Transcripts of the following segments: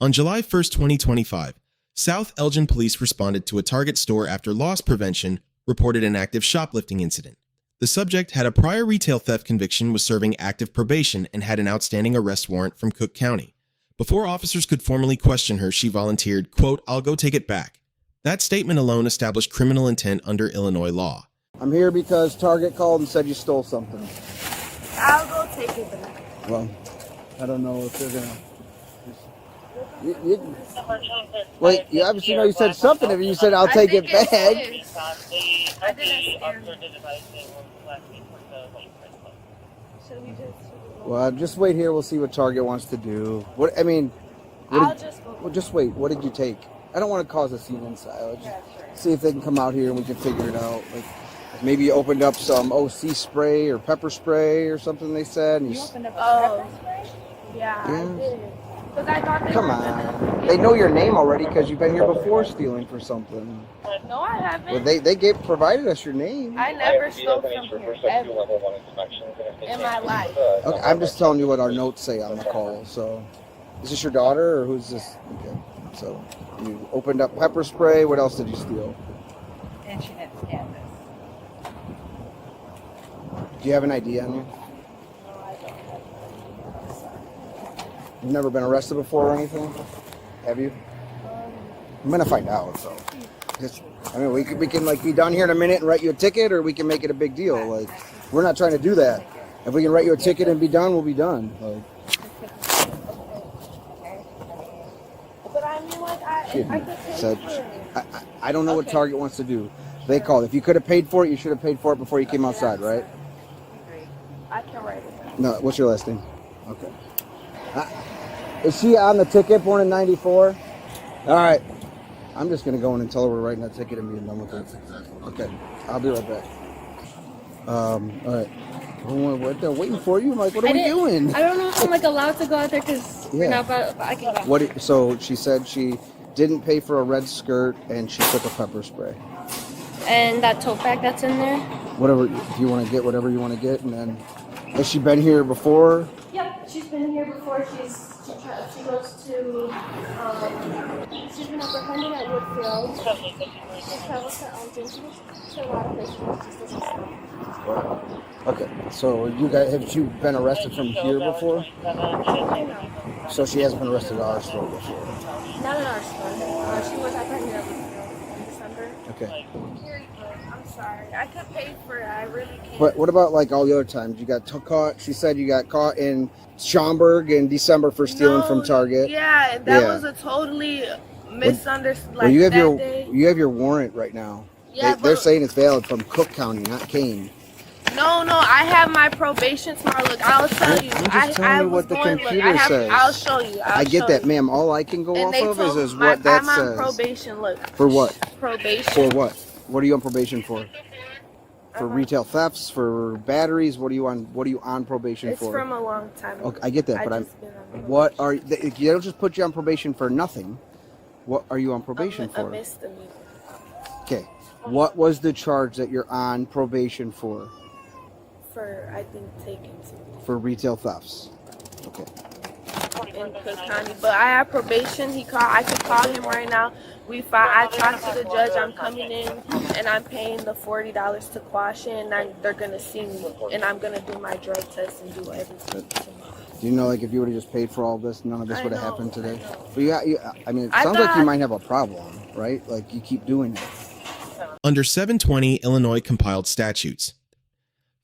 On July 1st, 2025, South Elgin Police responded to a Target store after loss prevention reported an active shoplifting incident. The subject had a prior retail theft conviction, was serving active probation, and had an outstanding arrest warrant from Cook County. Before officers could formally question her, she volunteered, quote, "I'll go take it back." That statement alone established criminal intent under Illinois law. I'm here because Target called and said you stole something. I'll go take it back. Well, I don't know if they're gonna. Wait, you obviously know you said something. If you said I'll take it back. Well, just wait here. We'll see what Target wants to do. What I mean. Just wait. What did you take? I don't want to cause a scene inside. I'll just see if they can come out here and we can figure it out. Like maybe you opened up some OC spray or pepper spray or something. They said. And you opened up pepper spray? Yeah, I did. Because I thought they Come on. They know your name already because you've been here before stealing for something. No, I haven't. Well, they provided us your name. I never stole from here, ever, in my life. Okay, I'm just telling you what our notes say on the call. So, is this your daughter or who's this? Okay. So, you opened up pepper spray. What else did you steal? And she had canvas. Do you have an ID on you? You've never been arrested before or anything? Have you? I'm gonna find out. So, we can like be done here in a minute and write you a ticket, or we can make it a big deal. Like, we're not trying to do that. If we can write you a ticket and be done, we'll be done. Like, but I mean, like, I could pay for it. I don't know what Target wants to do. They called. If you could have paid for it, you should have paid for it before you came outside, right? I can write it down. No. What's your last name? Okay. Is she on the ticket, born in 94? All right. I'm just going to go in and tell her we're writing that ticket and being done with it. Okay. I'll be right back. All right. They're waiting for you. I'm like, what are we doing? I don't know if I'm like allowed to go out there because Yeah. now, but I can go. So she said she didn't pay for a red skirt and she took a pepper spray. And that tote bag that's in there? Whatever, if you want to get whatever you want to get. And then, has she been here before? Yep, she's been here before. She goes to, she's been apprehended at Woodfield. She travels to Elgin. She goes to a lot of places. She just doesn't stop. Okay, so have you been arrested from here before? So she hasn't been arrested at our store before? Not at our store. She was apprehended at Woodfield in December. Okay. I'm sorry. I could pay for it. I really can't. But what about like all the other times? You got caught, she said you got caught in Schaumburg in December for stealing from Target. Yeah, that was a totally misunderstanding. Well, you have your warrant right now. Yeah, they're saying it's valid from Cook County, not Kane. No, I have my probation tomorrow. Look, I'll tell you. I'm just telling you what the computer says. I'll show you. I get that, ma'am. All I can go off of is what that says. I'm on probation, look. For what? Probation. For what? What are you on probation for? For retail thefts, for batteries? What are you on probation for? It's from a long time ago. Okay, I get that, but what are they don't just put you on probation for nothing. What are you on probation for? A misdemeanor. Okay. What was the charge that you're on probation for? For, I think, taking something. For retail thefts. Okay. In Cook County, but I have probation. I can call him right now. I talked to the judge. I'm coming in and I'm paying the $40 to quash it, and they're gonna see me, and I'm gonna do my drug test and do everything. Do you know, like, if you would have just paid for all this, none of this would have happened today? But I mean, it I sounds like you might have a problem, right? Like, you keep doing it. Under 720 Illinois compiled statutes,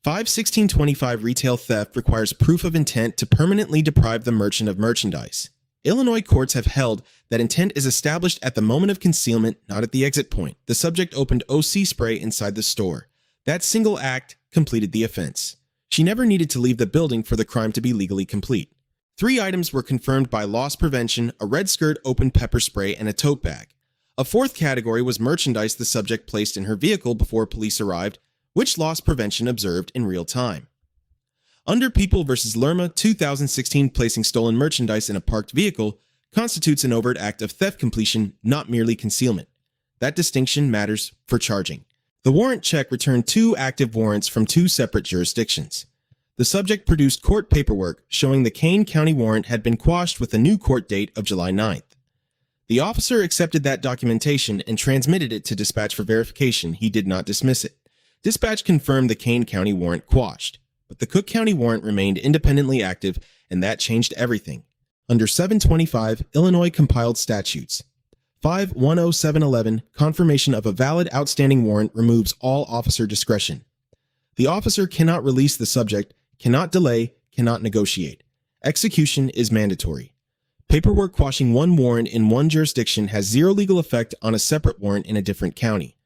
51625 retail theft requires proof of intent to permanently deprive the merchant of merchandise. Illinois courts have held that intent is established at the moment of concealment, not at the exit point. The subject opened OC spray inside the store. That single act completed the offense. She never needed to leave the building for the crime to be legally complete. 3 items were confirmed by loss prevention: a red skirt, open pepper spray, and a tote bag. A 4th category was merchandise the subject placed in her vehicle before police arrived, which loss prevention observed in real time. Under People v. Lerma, 2016, placing stolen merchandise in a parked vehicle constitutes an overt act of theft completion, not merely concealment. That distinction matters for charging. The warrant check returned 2 active warrants from 2 separate jurisdictions. The subject produced court paperwork showing the Kane County warrant had been quashed with a new court date of July 9th. The officer accepted that documentation and transmitted it to dispatch for verification. He did not dismiss it. Dispatch confirmed the Kane County warrant quashed, but the Cook County warrant remained independently active, and that changed everything. Under 725 Illinois compiled statutes, 510711, confirmation of a valid outstanding warrant removes all officer discretion. The officer cannot release the subject, cannot delay, cannot negotiate. Execution is mandatory. Paperwork quashing one warrant in one jurisdiction has zero legal effect on a separate warrant in a different county.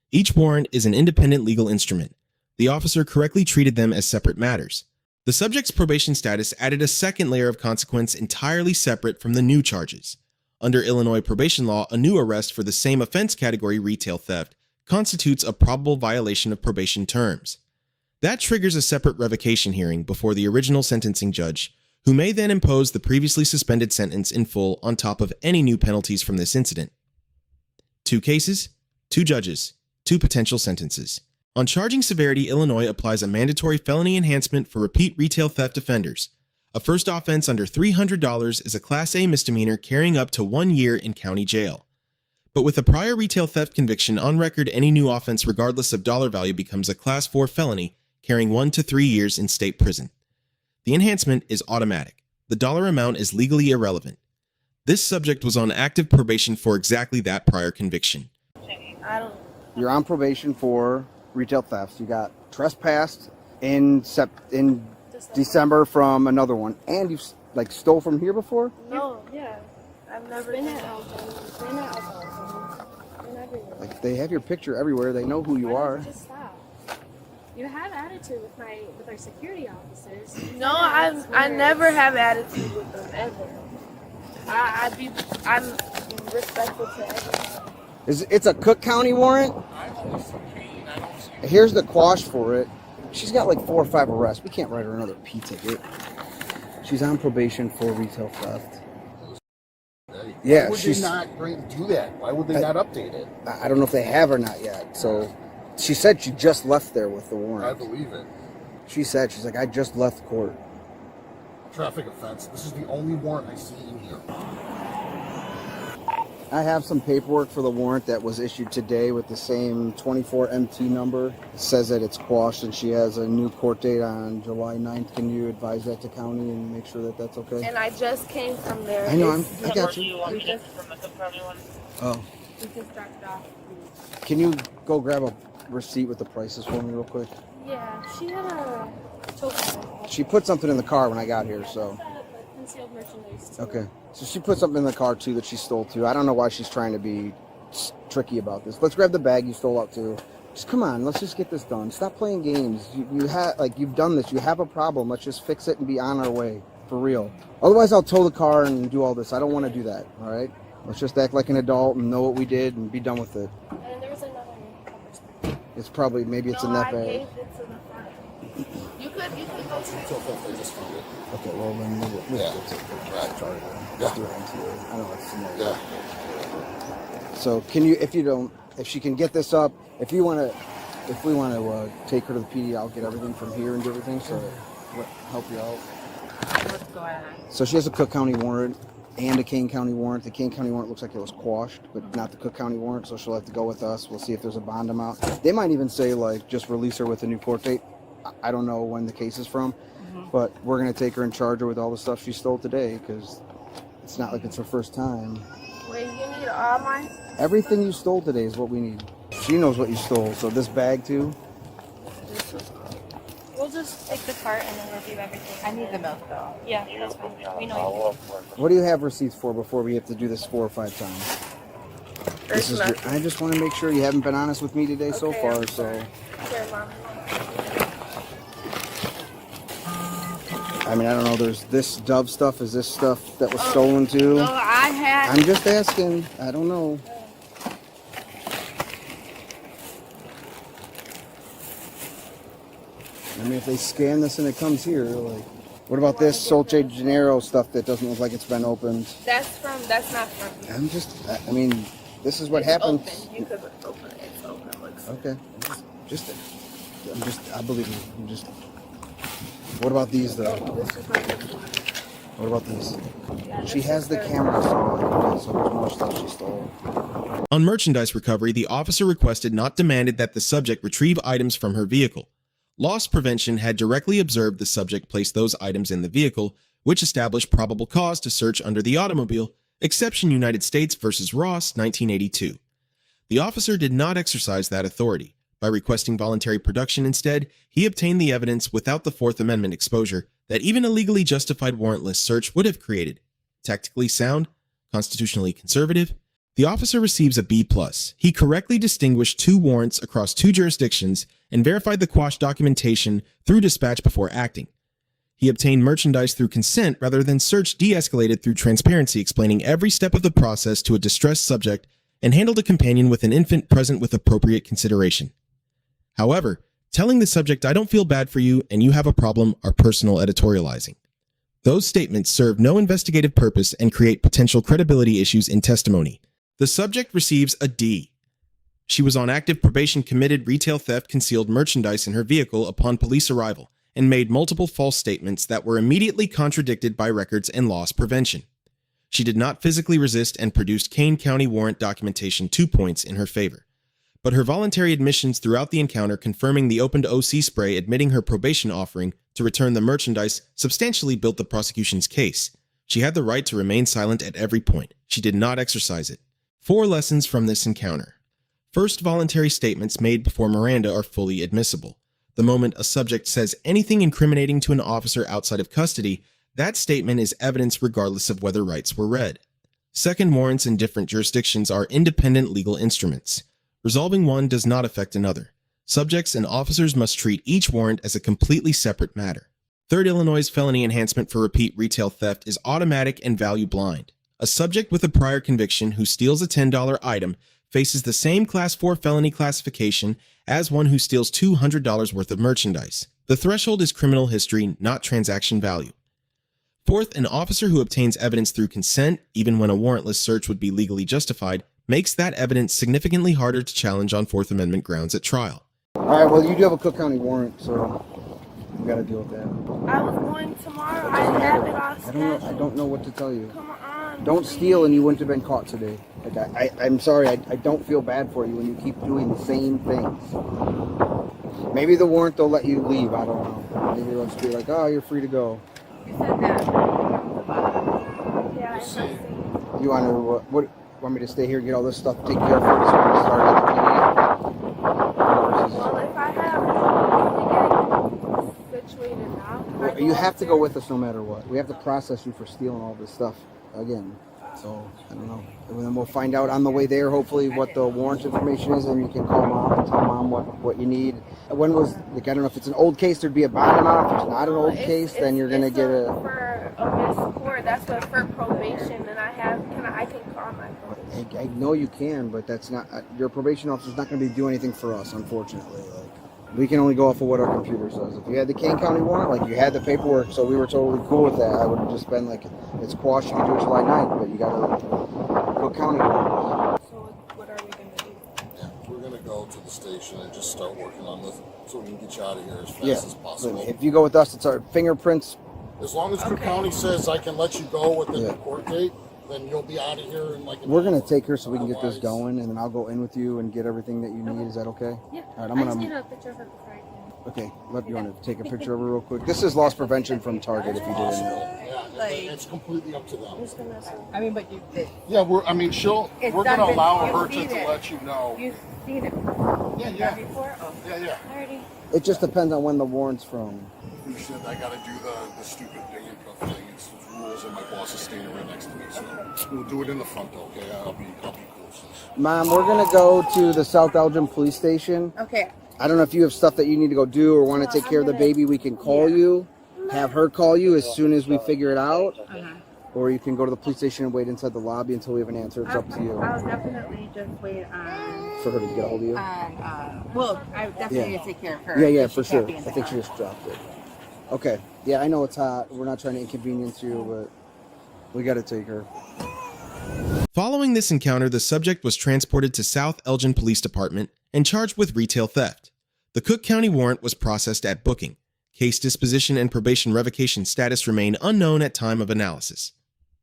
Each warrant is an independent legal instrument. The officer correctly treated them as separate matters. The subject's probation status added a second layer of consequence entirely separate from the new charges. Under Illinois probation law, a new arrest for the same offense category, retail theft, constitutes a probable violation of probation terms. That triggers a separate revocation hearing before the original sentencing judge, who may then impose the previously suspended sentence in full on top of any new penalties from this incident. 2 cases, 2 judges, 2 potential sentences. On charging severity, Illinois applies a mandatory felony enhancement for repeat retail theft offenders. A first offense under $300 is a Class A misdemeanor carrying up to 1 year in county jail. But with a prior retail theft conviction on record, any new offense regardless of dollar value becomes a Class 4 felony carrying 1 to 3 years in state prison. The enhancement is automatic. The dollar amount is legally irrelevant. This subject was on active probation for exactly that prior conviction. You're on probation for retail thefts. You got trespassed in December from another one, and you stole from here before. No, yeah, I've never been at Like they have your picture everywhere. They know who you are. Just stop. You have attitude with our security officers. No, I never have attitude with them ever. I'm respectful to everyone. It's a Cook County warrant. Here's the quash for it. She's got like 4 or 5 arrests. We can't write her another P ticket. She's on probation for retail theft. Yeah, why would they not do that? Why would they not update it? I don't know if they have or not yet. So she said she just left there with the warrant. I believe it. She's like, I just left court. Traffic offense. This is the only warrant I see in here. I have some paperwork for the warrant that was issued today with the same 24MT number. It says that it's quashed and she has a new court date on July 9th. Can you advise that to county and make sure that that's okay? And I just came from there. I know, I got you. Oh. We just dropped it off. Can you go grab a receipt with the prices for me real quick? Yeah, she had a token. She put something in the car when I got here, so. Concealed merchandise. Too. Okay. So she put something in the car too that she stole too. I don't know why she's trying to be tricky about this. Let's grab the bag you stole out too. Just come on, let's just get this done. Stop playing games. You've done this. You have a problem. Let's just fix it and be on our way for real. Otherwise, I'll tow the car and do all this. I don't want to do that. All right. Let's just act like an adult and know what we did and be done with it. And there was another pepper spray. It's probably maybe it's in that bag. I gave it to the front. You could go to So if they just found it. Okay, well then we'll Yeah. get to it. Right. Sorry. Yeah. Do it into it. I don't know what's in there. Yeah. So can you, if she can get this up, if we want to take her to the PD, I'll get everything from here and do everything, so help you out. What's going on? So she has a Cook County warrant and a Kane County warrant. The Kane County warrant looks like it was quashed, but not the Cook County warrant, so she'll have to go with us. We'll see if there's a bond amount. They might even say, just release her with a new court date. I don't know when the case is from, but we're going to take her and charge her with all the stuff she stole today, because it's not like it's her first time. Wait, you need all mine? Everything you stole today is what we need. She knows what you stole, so this bag too. We'll just take the cart and then review everything. I need the milk though. Yeah, that's fine. We know What do you have receipts for before we have to do this 4 or 5 times? I just want to make sure you haven't been honest with me today so Okay, far, I'm so. Here, Mom. I mean, I don't know, there's this Dove stuff. Is this stuff that was stolen too? No, I had. I'm just asking. I don't know. I mean, if they scan this and it comes here, what about this Solce Gennaro stuff that doesn't look like it's been opened? That's not from me. I mean, this is what happens. Open. You could open it. It's open. Looks. Okay. I believe you. What about these though? This is my picture. What about these? Yeah, She this has is the her. camera so there's more stuff she stole. On merchandise recovery, the officer requested, not demanded, that the subject retrieve items from her vehicle. Loss prevention had directly observed the subject place those items in the vehicle, which established probable cause to search under the automobile, exception United States versus Ross, 1982. The officer did not exercise that authority. By requesting voluntary production instead, he obtained the evidence without the Fourth Amendment exposure that even a legally justified warrantless search would have created. Tactically sound, constitutionally conservative, the officer receives a B+. He correctly distinguished 2 warrants across 2 jurisdictions and verified the quashed documentation through dispatch before acting. He obtained merchandise through consent rather than search de-escalated through transparency, explaining every step of the process to a distressed subject, and handled a companion with an infant present with appropriate consideration. However, telling the subject "I don't feel bad for you and you have a problem" are personal editorializing. Those statements serve no investigative purpose and create potential credibility issues in testimony. The subject receives a D. She was on active probation, committed retail theft, concealed merchandise in her vehicle upon police arrival, and made multiple false statements that were immediately contradicted by records and loss prevention. She did not physically resist and produced Kane County warrant documentation, 2 points in her favor. But her voluntary admissions throughout the encounter, confirming the opened OC spray, admitting her probation offering to return the merchandise, substantially built the prosecution's case. She had the right to remain silent at every point. She did not exercise it. 4 lessons from this encounter. First, voluntary statements made before Miranda are fully admissible. The moment a subject says anything incriminating to an officer outside of custody, that statement is evidence regardless of whether rights were read. Second, warrants in different jurisdictions are independent legal instruments. Resolving one does not affect another. Subjects and officers must treat each warrant as a completely separate matter. Third, Illinois' felony enhancement for repeat retail theft is automatic and value blind. A subject with a prior conviction who steals a $10 item faces the same Class 4 felony classification as one who steals $200 worth of merchandise. The threshold is criminal history, not transaction value. Fourth, an officer who obtains evidence through consent, even when a warrantless search would be legally justified, makes that evidence significantly harder to challenge on Fourth Amendment grounds at trial. All right, well, you do have a Cook County warrant, so you got to deal with that. I was going tomorrow. I have it all scheduled. I don't know what to tell you. Come on. Don't please. steal and you wouldn't have been caught today. Like, I'm sorry, I don't feel bad for you when you keep doing the same things. Maybe the warrant they'll let you leave, I don't know. Maybe they'll just be like, oh, you're free to go. You said that. Yeah, I see. You want me to stay here and get all this stuff taken care of first when we start at the Well, if I have it situated now, can I You have to go upstairs? with us no matter what. We have to process you for stealing all this stuff again. So, I don't know. And then we'll find out on the way there, hopefully, what the warrant information is, and you can call Mom and tell Mom what you need. When was, like, I don't know if it's an old case, there'd be a bond amount. If it's not an old case, then you're going to get a... For a missed court, that's what for probation, and I can call my probation. I know you can, but that's not... your probation officer's not going to be doing anything for us, unfortunately. We can only go off of what our computer says. If you had the Kane County warrant, like you had the paperwork, so we were totally cool with that, I would have just been like, it's quashed, you can do it July 9th, but you got to Cook County warrant. So what are we gonna do? Yeah, we're gonna go to the station and just start working on this so we can get you out of here as fast Yeah, as possible. if you go with us, it's our fingerprints. As long as Cook County says I can let you go within the court date, then you'll be out of here in like an We're going hour. to take her so we can get this Otherwise- going, and then I'll go in with you and get everything that you need. Is that okay? Yeah. All right, I I'm just going need to... a picture of her before I can. Okay, you want to take a picture of her real quick? This is loss prevention from Target, if you didn't know. Yeah, Like- it's completely up to them. I'm just gonna I mean, but you did. Yeah, we're It's gonna done allow before. her You've to seen it. let you know. You've seen it before. Yeah. Before? Oh. Yeah. Alrighty. It just depends on when the warrant's from. Who said I gotta do the stupid handcuff thing? It's rules, and my boss is standing right next to me. So we'll do it in the front, okay? I'll be cool. Mom, we're going to go to the South Elgin Police Station. Okay. I don't know if you have stuff that you need to go do or want to take care of the baby. We can call you, have her call you as soon as we figure it out. Or you can go to the police station and wait inside the lobby until we have an answer. It's up to you. I'll definitely just wait on. For her to get a hold of you? Well, I definitely need to take care of her. Yeah, because for she sure. can't be in I the think she car. just dropped it. Okay. Yeah, I know it's hot. We're not trying to inconvenience you, but we got to take her. Following this encounter, the subject was transported to South Elgin Police Department and charged with retail theft. The Cook County warrant was processed at booking. Case disposition and probation revocation status remain unknown at time of analysis.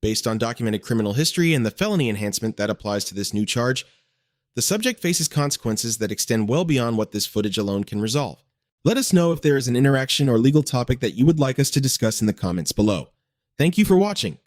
Based on documented criminal history and the felony enhancement that applies to this new charge, the subject faces consequences that extend well beyond what this footage alone can resolve. Let us know if there is an interaction or legal topic that you would like us to discuss in the comments below. Thank you for watching.